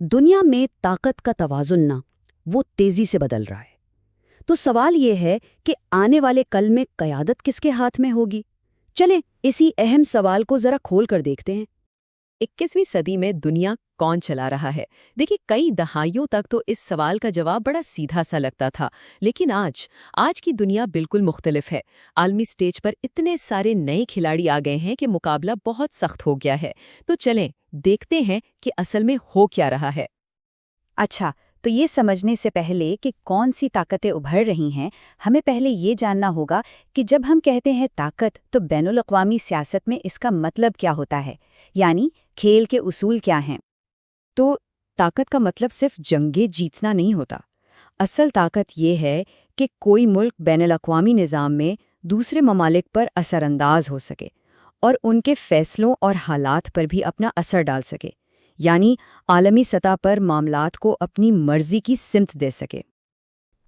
दुनिया में ताकत का तवाज़ुन ना वो तेज़ी से बदल रहा है। तो सवाल ये है कि आने वाले कल में क़यादत किसके हाथ में होगी? चलें इसी अहम सवाल को ज़रा खोल कर देखते हैं। 21वीं सदी में दुनिया कौन चला रहा है? देखिए, कई दहाइयों तक तो इस सवाल का जवाब बड़ा सीधा सा लगता था, लेकिन आज की दुनिया बिल्कुल मुख्तलिफ है। आलमी स्टेज पर इतने सारे नए खिलाड़ी आ गए हैं कि मुकाबला बहुत सख्त हो गया है। तो चलें देखते हैं कि असल में हो क्या रहा है। अच्छा, तो ये समझने से पहले कि कौन सी ताकतें उभर रही हैं, हमें पहले ये जानना होगा कि जब हम कहते हैं ताकत, तो बैनुल अक़वामी सियासत में इसका मतलब क्या होता है? यानी खेल के उसूल क्या हैं? तो ताकत का मतलब सिर्फ जंगें जीतना नहीं होता। असल ताकत ये है कि कोई मुल्क बैनुल-अक़वामी निज़ाम में दूसरे ममालिक पर असरअंदाज हो सके और उनके फैसलों और हालात पर भी अपना असर डाल सके, यानी आलमी सतह पर मामलात को अपनी मर्जी की सिमत दे सके।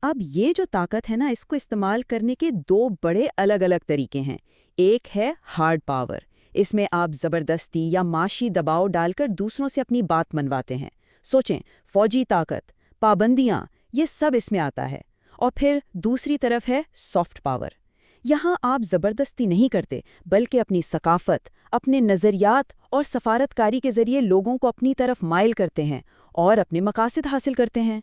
अब ये जो ताकत है ना, इसको इस्तेमाल करने के दो बड़े अलग अलग तरीके हैं। एक है हार्ड पावर। इसमें आप ज़बरदस्ती या माशी दबाव डालकर दूसरों से अपनी बात मनवाते हैं। सोचें, फौजी ताकत, पाबंदियां, ये सब इसमें आता है। और फिर दूसरी तरफ है सॉफ्ट पावर। यहाँ आप ज़बरदस्ती नहीं करते, बल्कि अपनी सकाफत, अपने नज़रियात और सफारतकारी के ज़रिए लोगों को अपनी तरफ माइल करते हैं और अपने मकासद हासिल करते हैं।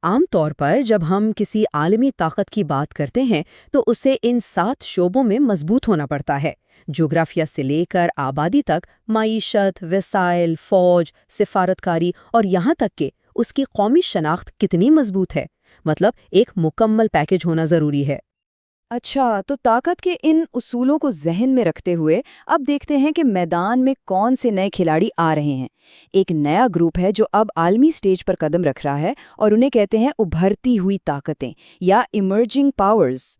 आम तौर पर जब हम किसी आलमी ताकत की बात करते हैं तो उसे इन 7 शोबों में मजबूत होना पड़ता है। जोग्राफिया से लेकर आबादी तक, माईशत, वसाइल, फौज, सिफारतकारी और यहाँ तक कि उसकी कौमी शनाख्त कितनी मजबूत है। मतलब एक मुकम्मल पैकेज होना ज़रूरी है। अच्छा, तो ताकत के इन उसूलों को ज़हन में रखते हुए अब देखते हैं कि मैदान में कौन से नए खिलाड़ी आ रहे हैं। एक नया ग्रुप है जो अब आलमी स्टेज पर कदम रख रहा है और उन्हें कहते हैं उभरती हुई ताकतें या इमर्जिंग पावर्स।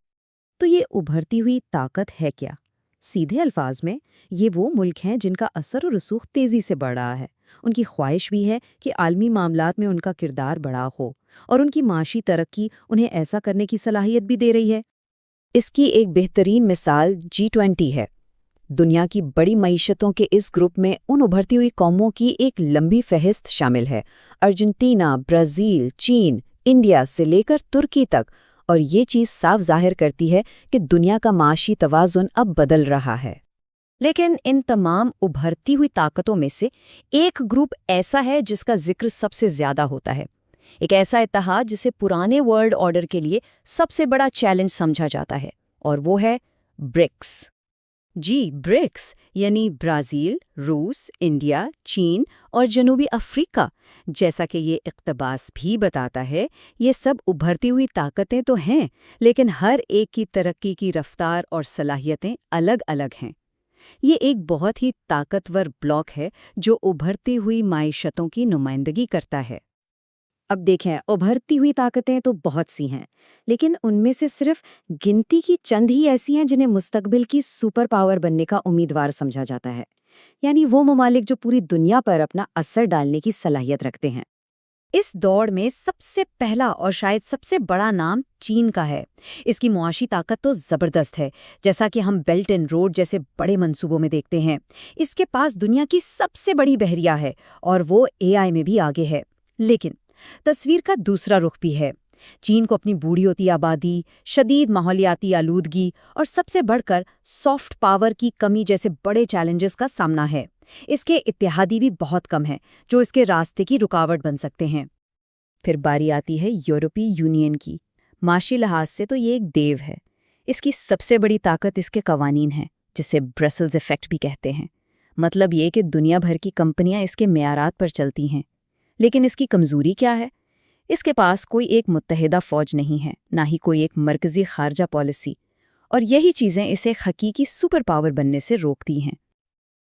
तो ये उभरती हुई ताकत है क्या? सीधे अल्फाज में ये वो मुल्क हैं जिनका असर और रसूख तेज़ी से बढ़ रहा है। उनकी ख्वाहिश भी है कि आलमी मामलात में उनका किरदार बड़ा हो और उनकी माशी तरक्की उन्हें ऐसा करने की सलाहियत भी दे रही है। इसकी एक बेहतरीन मिसाल G20 है। दुनिया की बड़ी मईशतों के इस ग्रुप में उन उभरती हुई कौमों की एक लंबी फहरिस्त शामिल है। अर्जेंटीना, ब्राज़ील, चीन, इंडिया से लेकर तुर्की तक। और ये चीज़ साफ ज़ाहिर करती है कि दुनिया का माशी तवाज़ुन अब बदल रहा है। लेकिन इन तमाम उभरती हुई ताकतों में से एक ग्रुप ऐसा है जिसका जिक्र सबसे ज़्यादा होता है। एक ऐसा इत्तेहाद जिसे पुराने वर्ल्ड ऑर्डर के लिए सबसे बड़ा चैलेंज समझा जाता है, और वो है ब्रिक्स। जी, ब्रिक्स यानी ब्राज़ील, रूस, इंडिया, चीन और जनूबी अफ्रीका। जैसा कि ये इक़्तिबास भी बताता है, ये सब उभरती हुई ताकतें तो हैं, लेकिन हर एक की तरक्की की रफ्तार और सलाहियतें अलग-अलग हैं। ये एक बहुत ही ताकतवर ब्लॉक है जो उभरती हुई माइशतों की नुमाइंदगी करता है। अब देखें, उभरती हुई ताकतें तो बहुत सी हैं, लेकिन उनमें से सिर्फ गिनती की चंद ही ऐसी हैं जिन्हें मुस्तकबिल की सुपर पावर बनने का उम्मीदवार समझा जाता है। यानी वो ममालिक जो पूरी दुनिया पर अपना असर डालने की सलाहियत रखते हैं। इस दौड़ में सबसे पहला और शायद सबसे बड़ा नाम चीन का है। इसकी मुआशी ताकत तो ज़बरदस्त है, जैसा कि हम बेल्ट एंड रोड जैसे बड़े मंसूबों में देखते हैं। इसके पास दुनिया की सबसे बड़ी बहरिया है और वो एआई में भी आगे है। लेकिन तस्वीर का दूसरा रुख भी है। चीन को अपनी बूढ़ी होती आबादी, शदीद माहौलियाती आलूदगी और सबसे बढ़कर सॉफ्ट पावर की कमी जैसे बड़े चैलेंजेस का सामना है। इसके इत्तेहादी भी बहुत कम हैं जो इसके रास्ते की रुकावट बन सकते हैं। फिर बारी आती है यूरोपीय यूनियन की। माशी लिहाज से तो ये एक देव है। इसकी सबसे बड़ी ताकत इसके कवानीन हैं, जिसे ब्रसेल्स इफेक्ट भी कहते हैं। मतलब ये कि दुनिया भर की कंपनियां इसके मेयारात पर चलती हैं। लेकिन इसकी कमज़ोरी क्या है? इसके पास कोई एक मुत्तहिदा फ़ौज नहीं है, ना ही कोई एक मरकज़ी ख़ारजा पॉलिसी, और यही चीज़ें इसे हकीकी सुपर पावर बनने से रोकती हैं।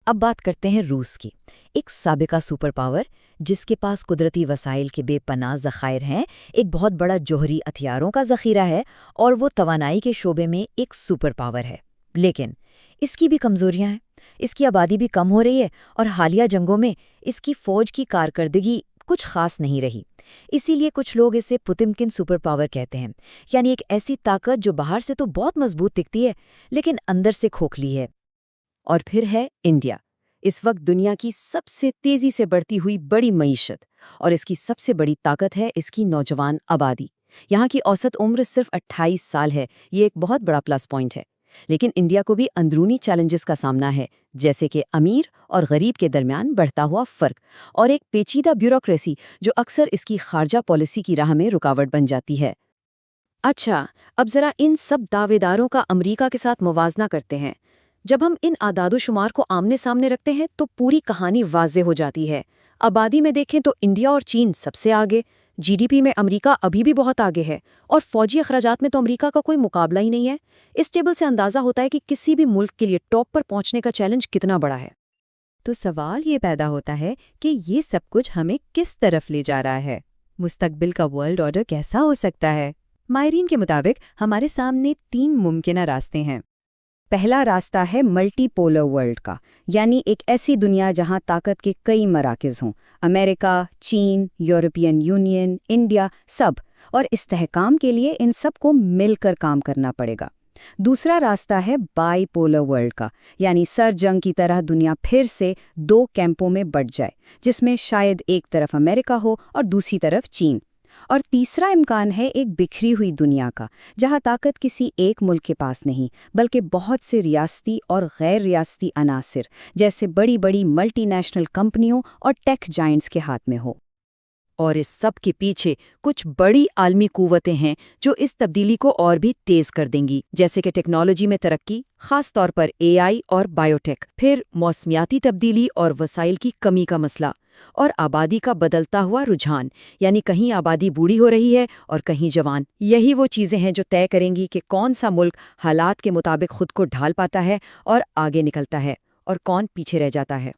अब बात करते हैं रूस की, एक साबिका सुपर पावर जिसके पास कुदरती वसाइल के बेपनाह ज़खायर हैं, एक बहुत बड़ा जोहरी हथियारों का ज़ख़ीरा है और वो तवानाई के शोबे में एक सुपर पावर है। लेकिन इसकी भी कमज़ोरियाँ हैं। इसकी आबादी भी कम हो रही है और हालिया जंगों में इसकी फ़ौज की कारकर्दगी कुछ खास नहीं रही। इसीलिए कुछ लोग इसे पुतिमकिन सुपर पावर कहते हैं, यानी एक ऐसी ताकत जो बाहर से तो बहुत मजबूत दिखती है लेकिन अंदर से खोखली है। और फिर है इंडिया, इस वक्त दुनिया की सबसे तेजी से बढ़ती हुई बड़ी मईशत। اور اس کی سب سے بڑی طاقت ہے اس کی نوجوان آبادی۔ یہاں کی اوسط عمر صرف 28 سال ہے، یہ ایک بہت بڑا پلس پوائنٹ ہے۔ لیکن انڈیا کو بھی اندرونی چیلنجز کا سامنا ہے، جیسے کہ امیر اور غریب کے درمیان بڑھتا ہوا فرق اور ایک پیچیدہ بیوروکریسی جو اکثر اس کی خارجہ پالیسی کی راہ میں رکاوٹ بن جاتی ہے۔ اچھا، اب ذرا ان سب دعوے داروں کا امریکہ کے ساتھ موازنہ کرتے ہیں۔ جب ہم ان اعداد و شمار کو آمنے سامنے رکھتے ہیں تو پوری کہانی واضح ہو جاتی ہے۔ آبادی میں دیکھیں تو انڈیا اور چین سب سے آگے، جی ڈی پی میں امریکہ ابھی بھی بہت آگے ہے، اور فوجی اخراجات میں تو امریکہ کا کوئی مقابلہ ہی نہیں ہے۔ اس ٹیبل سے اندازہ ہوتا ہے کہ کسی بھی ملک کے لیے ٹاپ پر پہنچنے کا چیلنج کتنا بڑا ہے۔ تو سوال یہ پیدا ہوتا ہے کہ یہ سب کچھ ہمیں کس طرف لے جا رہا ہے؟ مستقبل کا ورلڈ آرڈر کیسا ہو سکتا ہے؟ ماہرین کے مطابق ہمارے سامنے 3 ممکنہ راستے ہیں۔ پہلا راستہ ہے ملٹی پولر ورلڈ کا، یعنی ایک ایسی دنیا جہاں طاقت کے کئی مراکز ہوں، امریکہ، چین، یورپین یونین، انڈیا، سب، اور استحکام کے لیے ان سب کو مل کر کام کرنا پڑے گا۔ دوسرا راستہ ہے بائی پولر ورلڈ کا، یعنی سر جنگ کی طرح دنیا پھر سے 2 کیمپوں میں بٹ جائے، جس میں شاید ایک طرف امریکہ ہو اور دوسری طرف چین۔ اور تیسرا امکان ہے ایک بکھری ہوئی دنیا کا، جہاں طاقت کسی ایک ملک کے پاس نہیں بلکہ بہت سے ریاستی اور غیر ریاستی عناصر جیسے بڑی بڑی ملٹی نیشنل کمپنیوں اور ٹیک جائنٹس کے ہاتھ میں ہو۔ اور اس سب کے پیچھے کچھ بڑی عالمی قوتیں ہیں جو اس تبدیلی کو اور بھی تیز کر دیں گی، جیسے کہ ٹیکنالوجی میں ترقی، خاص طور پر اے آئی اور بائیوٹیک، پھر موسمیاتی تبدیلی اور وسائل کی کمی کا مسئلہ، اور آبادی کا بدلتا ہوا رجحان، یعنی کہیں آبادی بوڑھی ہو رہی ہے اور کہیں جوان۔ یہی وہ چیزیں ہیں جو طے کریں گی کہ کون سا ملک حالات کے مطابق خود کو ڈھال پاتا ہے اور آگے نکلتا ہے، اور کون پیچھے رہ جاتا ہے۔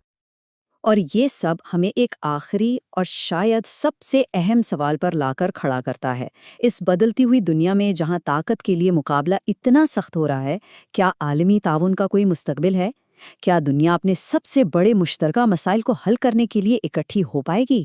اور یہ سب ہمیں ایک آخری اور شاید سب سے اہم سوال پر لا کر کھڑا کرتا ہے۔ اس بدلتی ہوئی دنیا میں جہاں طاقت کے لیے مقابلہ اتنا سخت ہو رہا ہے، کیا عالمی تعاون کا کوئی مستقبل ہے؟ کیا دنیا اپنے سب سے بڑے مشترکہ مسائل کو حل کرنے کے لیے اکٹھی ہو پائے گی؟